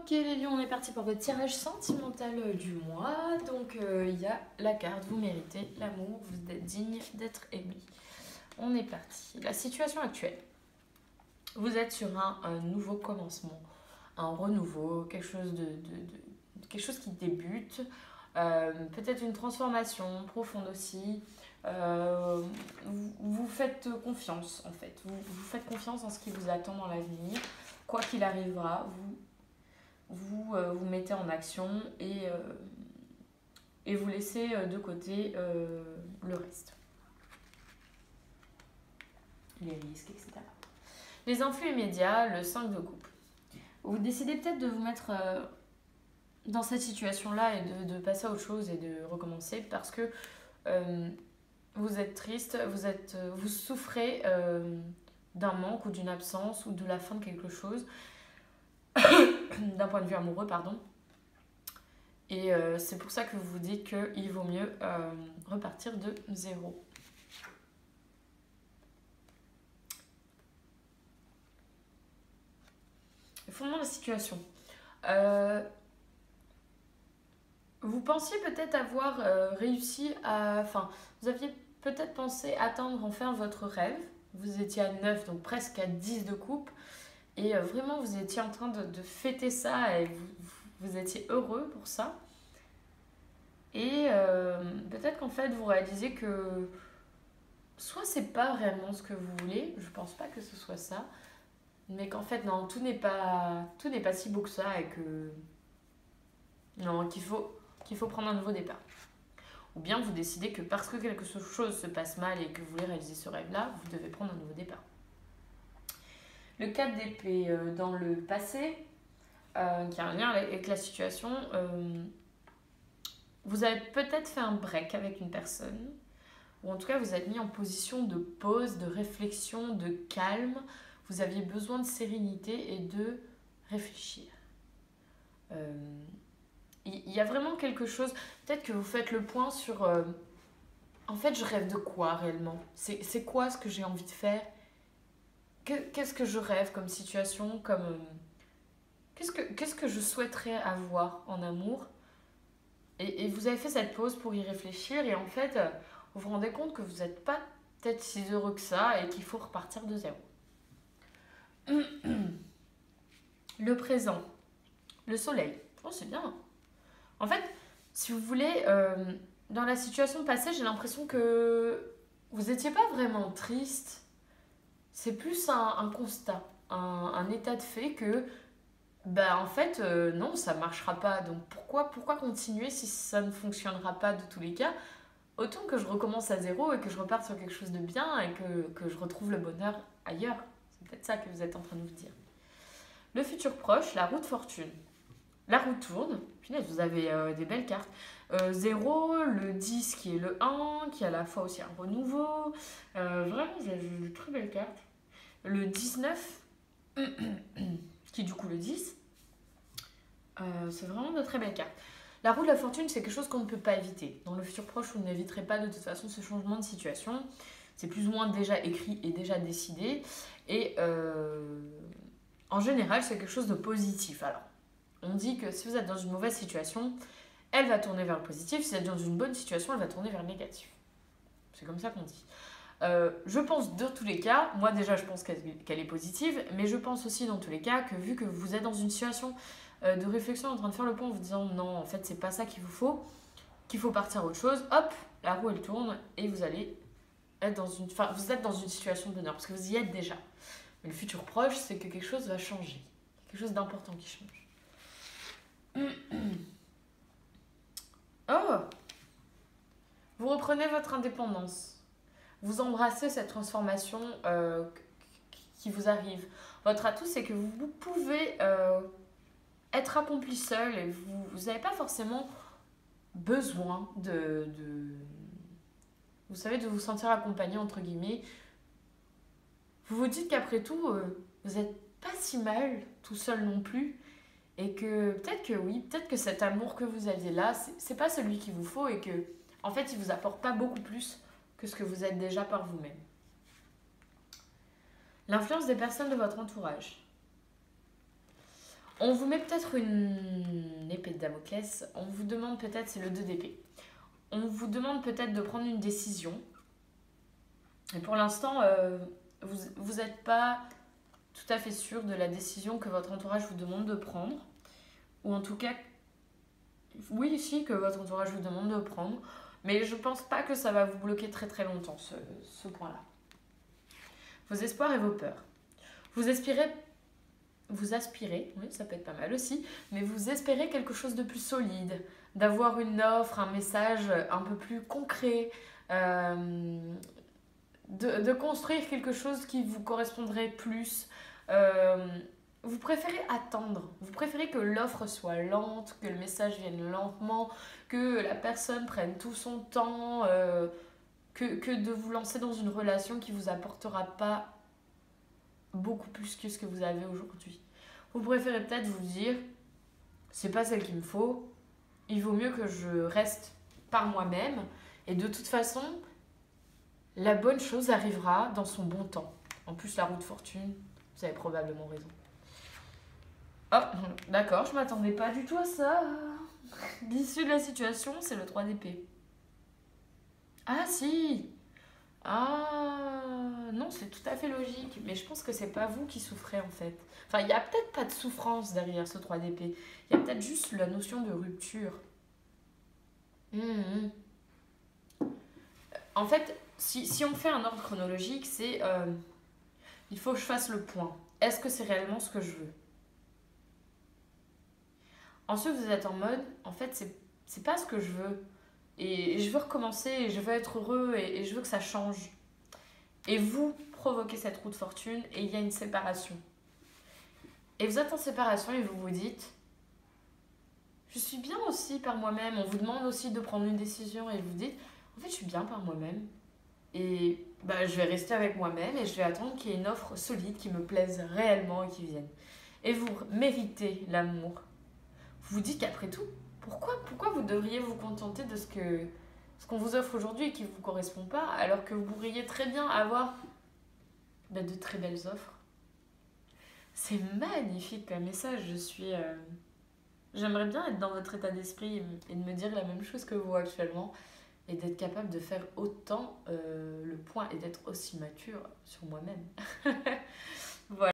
Ok les lions, on est parti pour votre tirage sentimental du mois. Donc il y a la carte, vous méritez l'amour, vous êtes digne d'être aimé. On est parti. La situation actuelle. Vous êtes sur un nouveau commencement, un renouveau, quelque chose qui débute. Peut-être une transformation profonde aussi. Vous faites confiance en fait. Vous faites confiance en ce qui vous attend dans l'avenir. Quoi qu'il arrivera, vous mettez en action et vous laissez de côté le reste, les risques, etc. Les influx immédiats, le 5 de coupe. Vous décidez peut-être de vous mettre dans cette situation-là et de passer à autre chose et de recommencer parce que vous êtes triste, vous souffrez d'un manque ou d'une absence ou de la fin de quelque chose, d'un point de vue amoureux, pardon. Et c'est pour ça que vous vous dites qu'il vaut mieux repartir de zéro. Le fondement de la situation. Vous pensiez peut-être avoir réussi à... Enfin, vous aviez peut-être pensé atteindre enfin votre rêve. Vous étiez à 9, donc presque à 10 de coupe. Et vraiment, vous étiez en train de fêter ça et vous étiez heureux pour ça. Et peut-être qu'en fait, vous réalisez que soit c'est pas réellement ce que vous voulez, je pense pas que ce soit ça, mais qu'en fait, non, tout n'est pas si beau que ça et que... Non, qu'il faut prendre un nouveau départ. Ou bien vous décidez que parce que quelque chose se passe mal et que vous voulez réaliser ce rêve-là, vous devez prendre un nouveau départ. Le 4 d'épée dans le passé, qui a un lien avec la situation, vous avez peut-être fait un break avec une personne, ou en tout cas vous êtes mis en position de pause, de réflexion, de calme. Vous aviez besoin de sérénité et de réfléchir. Il y a vraiment quelque chose, peut-être que vous faites le point sur en fait je rêve de quoi réellement, c'est quoi ce que j'ai envie de faire, qu'est-ce que je rêve comme situation, comme qu'est-ce que je souhaiterais avoir en amour, et vous avez fait cette pause pour y réfléchir et en fait vous vous rendez compte que vous n'êtes pas peut-être si heureux que ça et qu'il faut repartir de zéro. Le présent, le soleil, oh c'est bien. En fait, si vous voulez, dans la situation passée, j'ai l'impression que vous n'étiez pas vraiment triste. C'est plus un constat, un état de fait que, bah en fait, non, ça ne marchera pas. Donc pourquoi continuer si ça ne fonctionnera pas de tous les cas? Autant que je recommence à zéro et que je reparte sur quelque chose de bien et que je retrouve le bonheur ailleurs. C'est peut-être ça que vous êtes en train de vous dire. Le futur proche, la roue de fortune. La roue tourne, punaise, vous avez des belles cartes. 0, le 10 qui est le 1, qui est à la fois aussi un renouveau. Vraiment, vous avez de très belles cartes. Le 19, qui est du coup le 10, c'est vraiment de très belles cartes. La roue de la fortune, c'est quelque chose qu'on ne peut pas éviter. Dans le futur proche, vous n'éviterez pas de toute façon ce changement de situation. C'est plus ou moins déjà écrit et déjà décidé. Et en général, c'est quelque chose de positif. Alors, on dit que si vous êtes dans une mauvaise situation, elle va tourner vers le positif. Si vous êtes dans une bonne situation, elle va tourner vers le négatif. C'est comme ça qu'on dit. Je pense dans tous les cas, moi déjà je pense qu'elle est positive, mais je pense aussi dans tous les cas que vu que vous êtes dans une situation de réflexion en train de faire le point en vous disant non, en fait c'est pas ça qu'il vous faut, qu'il faut partir à autre chose, hop, la roue elle tourne et vous allez être dans une... Enfin, vous êtes dans une situation de bonheur parce que vous y êtes déjà. Mais le futur proche, c'est que quelque chose va changer. Quelque chose d'important qui change. Oh! Vous reprenez votre indépendance. Vous embrassez cette transformation qui vous arrive. Votre atout, c'est que vous pouvez être accompli seul et vous n'avez pas forcément besoin vous savez, de vous sentir accompagné, entre guillemets. Vous vous dites qu'après tout, vous n'êtes pas si mal tout seul non plus. Et que peut-être que oui, peut-être que cet amour que vous aviez là, c'est pas celui qu'il vous faut et que, en fait, il vous apporte pas beaucoup plus que ce que vous êtes déjà par vous-même. L'influence des personnes de votre entourage. On vous met peut-être une épée de Damoclès. On vous demande peut-être, c'est le 2 d'épée. On vous demande peut-être de prendre une décision. Et pour l'instant, vous n'êtes pas tout à fait sûr de la décision que votre entourage vous demande de prendre. Ou en tout cas, oui, si, que votre entourage vous demande de prendre. Mais je pense pas que ça va vous bloquer très très longtemps, ce point-là. Vos espoirs et vos peurs. Vous aspirez, oui, ça peut être pas mal aussi, mais vous espérez quelque chose de plus solide, d'avoir une offre, un message un peu plus concret, de construire quelque chose qui vous correspondrait plus. Euh, vous préférez attendre, vous préférez que l'offre soit lente, que le message vienne lentement, que la personne prenne tout son temps, que de vous lancer dans une relation qui vous apportera pas beaucoup plus que ce que vous avez aujourd'hui. Vous préférez peut-être vous dire, c'est pas celle qu'il me faut, il vaut mieux que je reste par moi-même, et de toute façon, la bonne chose arrivera dans son bon temps. En plus, la roue de fortune, vous avez probablement raison. Oh, d'accord, je m'attendais pas du tout à ça. L'issue de la situation, c'est le 3 d'épée. Ah si. Ah non, c'est tout à fait logique, mais je pense que c'est pas vous qui souffrez en fait. Enfin, il y a peut-être pas de souffrance derrière ce 3 d'épée. Il y a peut-être juste la notion de rupture. Mhm. En fait, si on fait un ordre chronologique, c'est il faut que je fasse le point. Est-ce que c'est réellement ce que je veux? Ensuite, vous êtes en mode, en fait, c'est pas ce que je veux. Et je veux recommencer, et je veux être heureux, et je veux que ça change. Et vous provoquez cette roue de fortune, et il y a une séparation. Et vous êtes en séparation, et vous vous dites, je suis bien aussi par moi-même. On vous demande aussi de prendre une décision, et vous dites, en fait, je suis bien par moi-même. Et bah, je vais rester avec moi-même, et je vais attendre qu'il y ait une offre solide qui me plaise réellement et qui vienne. Et vous méritez l'amour. Vous vous dites qu'après tout, pourquoi vous devriez vous contenter de ce qu'on vous offre aujourd'hui et qui ne vous correspond pas, alors que vous pourriez très bien avoir de très belles offres. C'est magnifique comme message. J'aimerais bien être dans votre état d'esprit et de me dire la même chose que vous actuellement et d'être capable de faire autant le point et d'être aussi mature sur moi-même. Voilà.